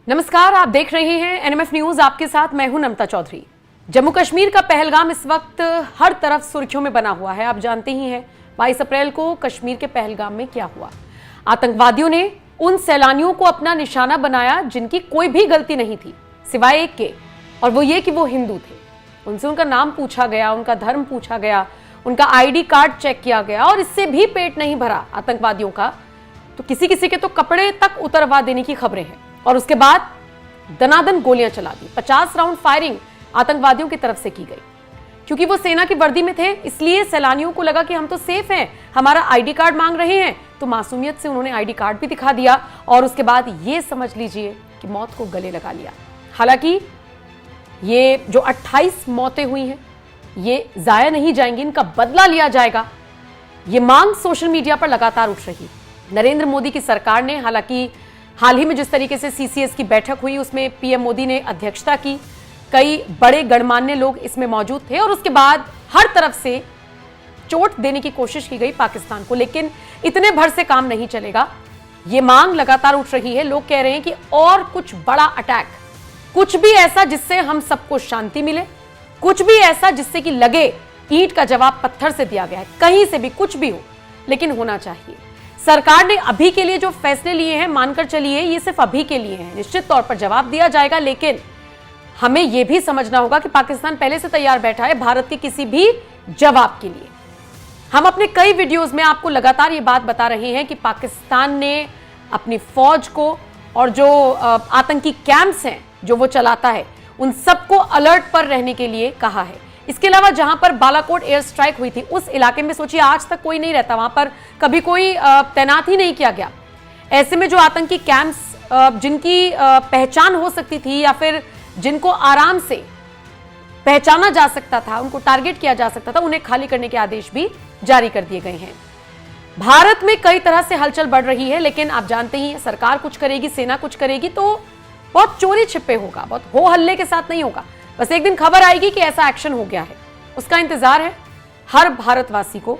नमस्कार, आप देख रहे हैं एनएमएफ न्यूज। आपके साथ मैं हूं नमता चौधरी। जम्मू कश्मीर का पहलगाम इस वक्त हर तरफ सुर्खियों में बना हुआ है। आप जानते ही हैं 22 अप्रैल को कश्मीर के पहलगाम में क्या हुआ। आतंकवादियों ने उन सैलानियों को अपना निशाना बनाया जिनकी कोई भी गलती नहीं थी सिवाय एक के, और वो ये कि वो हिंदू थे। उनसे उनका नाम पूछा गया, उनका धर्म पूछा गया, उनका आईडी कार्ड चेक किया गया, और इससे भी पेट नहीं भरा आतंकवादियों का तो किसी किसी के तो कपड़े तक उतरवा देने की खबरें हैं। और उसके बाद दनादन गोलियां चला दी। 50 राउंड फायरिंग आतंकवादियों की तरफ से की गई। क्योंकि वो सेना की वर्दी में थे, इसलिए सैलानियों को लगा कि हम तो सेफ हैं, हमारा आईडी कार्ड मांग रहे हैं, तो मासूमियत से उन्होंने आईडी कार्ड भी दिखा दिया और उसके बाद ये समझ लीजिए कि मौत को गले लगा लिया। हालांकि ये जो 28 मौतें हुई हैं ये जाया नहीं जाएंगी, इनका बदला लिया जाएगा। ये मांग सोशल मीडिया पर लगातार उठ रही। नरेंद्र मोदी की सरकार ने, हालांकि हाल ही में जिस तरीके से सीसीएस की बैठक हुई उसमें पीएम मोदी ने अध्यक्षता की, कई बड़े गणमान्य लोग इसमें मौजूद थे और उसके बाद हर तरफ से चोट देने की कोशिश की गई पाकिस्तान को। लेकिन इतने भर से काम नहीं चलेगा। ये मांग लगातार उठ रही है। लोग कह रहे हैं कि और कुछ बड़ा अटैक, कुछ भी ऐसा जिससे हम सबको शांति मिले, कुछ भी ऐसा जिससे कि लगे ईंट का जवाब पत्थर से दिया गया है। कहीं से भी कुछ भी हो, लेकिन होना चाहिए। सरकार ने अभी के लिए जो फैसले लिए हैं, मानकर चलिए ये सिर्फ अभी के लिए हैं। निश्चित तौर पर जवाब दिया जाएगा, लेकिन हमें यह भी समझना होगा कि पाकिस्तान पहले से तैयार बैठा है भारत के किसी भी जवाब के लिए। हम अपने कई वीडियोस में आपको लगातार ये बात बता रहे हैं कि पाकिस्तान ने अपनी फौज को और जो आतंकी कैंप्स हैं जो वो चलाता है उन सबको अलर्ट पर रहने के लिए कहा है। इसके अलावा जहां पर बालाकोट एयर स्ट्राइक हुई थी उस इलाके में सोचिए आज तक कोई नहीं रहता, वहां पर कभी कोई तैनात ही नहीं किया गया। ऐसे में जो आतंकी कैंप्स जिनकी पहचान हो सकती थी या फिर जिनको आराम से पहचाना जा सकता था, उनको टारगेट किया जा सकता था, उन्हें खाली करने के आदेश भी जारी कर दिए गए हैं। भारत में कई तरह से हलचल बढ़ रही है, लेकिन आप जानते ही हैं सरकार कुछ करेगी, सेना कुछ करेगी तो बहुत चोरी छिपे होगा, बहुत हो हल्ले के साथ नहीं होगा। बस एक दिन खबर आएगी कि ऐसा एक्शन हो गया है, उसका इंतजार है हर भारतवासी को।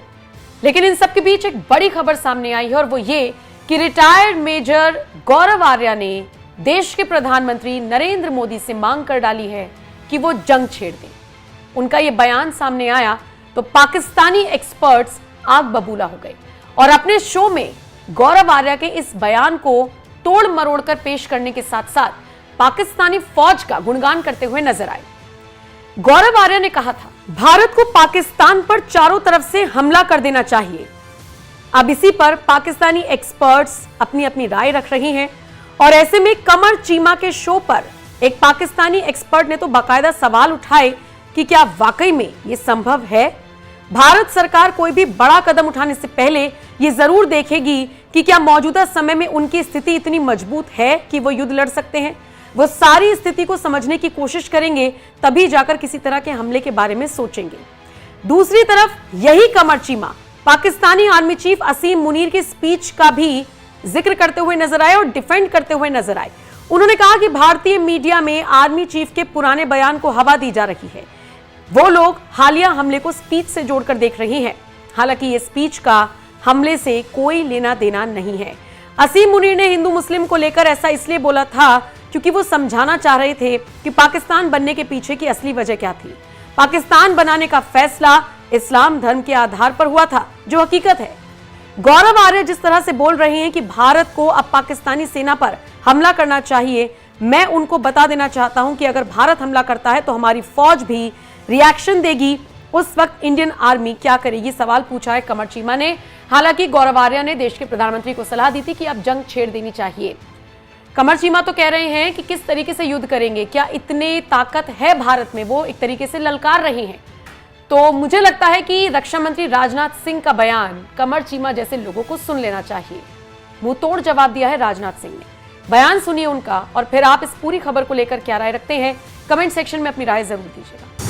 लेकिन इन सब के बीच एक बड़ी खबर सामने आई है और वो ये कि रिटायर्ड मेजर गौरव आर्या ने देश के प्रधानमंत्री नरेंद्र मोदी से मांग कर डाली है कि वो जंग छेड़ दें। उनका ये बयान सामने आया तो पाकिस्तानी एक्सपर्ट्स आग बबूला हो गए और अपने शो में गौरव आर्या के इस बयान को तोड़ मरोड़ कर पेश करने के साथ साथ पाकिस्तानी फौज का गुणगान करते हुए नजर आए। गौरव आर्या ने कहा था, भारत को पाकिस्तान पर चारों तरफ से हमला कर देना चाहिए। अब इसी पर पाकिस्तानी एक्सपर्ट्स अपनी अपनी राय रख रही हैं और ऐसे में कमर चीमा के शो पर एक पाकिस्तानी एक्सपर्ट ने तो बाकायदा सवाल उठाए कि क्या वाकई में यह संभव है। भारत सरकार कोई भी बड़ा कदम उठाने से पहले यह जरूर देखेगी कि क्या मौजूदा समय में उनकी स्थिति इतनी मजबूत है कि वो युद्ध लड़ सकते हैं। वो सारी स्थिति को समझने की कोशिश करेंगे, तभी जाकर किसी तरह के हमले के बारे में सोचेंगे। दूसरी तरफ यही कमर चीमा पाकिस्तानी आर्मी चीफ असीम मुनीर की स्पीच का भी जिक्र करते हुए नजर आए और डिफेंड करते हुए नजर आए। उन्होंने कहा कि भारतीय मीडिया में आर्मी चीफ के पुराने बयान को हवा दी जा रही है। वो लोग हालिया हमले को स्पीच से जोड़कर देख रहे हैं, हालांकि ये स्पीच का हमले से कोई लेना देना नहीं है। असीम मुनीर ने हिंदू मुस्लिम को लेकर ऐसा इसलिए बोला था क्योंकि वो समझाना चाह रहे थे कि पाकिस्तान बनने के पीछे की असली वजह क्या थी। पाकिस्तान बनाने का फैसला इस्लाम धर्म के आधार पर हुआ था, जो हकीकत है। गौरव आर्य जिस तरह से बोल रहे हैं कि भारत को अब पाकिस्तानी सेना पर हमला करना चाहिए, मैं उनको बता देना चाहता हूं कि अगर भारत हमला करता है तो हमारी फौज भी रिएक्शन देगी। उस वक्त इंडियन आर्मी क्या करेगी, सवाल पूछा है कमर चीमा ने। हालांकि गौरव आर्य ने देश के प्रधानमंत्री को सलाह दी थी कि अब जंग छेड़ देनी चाहिए। कमर चीमा तो कह रहे हैं कि किस तरीके से युद्ध करेंगे, क्या इतने ताकत है भारत में, वो एक तरीके से ललकार रहे हैं। तो मुझे लगता है कि रक्षा मंत्री राजनाथ सिंह का बयान कमर चीमा जैसे लोगों को सुन लेना चाहिए। मुंह तोड़ जवाब दिया है राजनाथ सिंह ने। बयान सुनिए उनका और फिर आप इस पूरी खबर को लेकर क्या राय रखते हैं, कमेंट सेक्शन में अपनी राय जरूर दीजिएगा।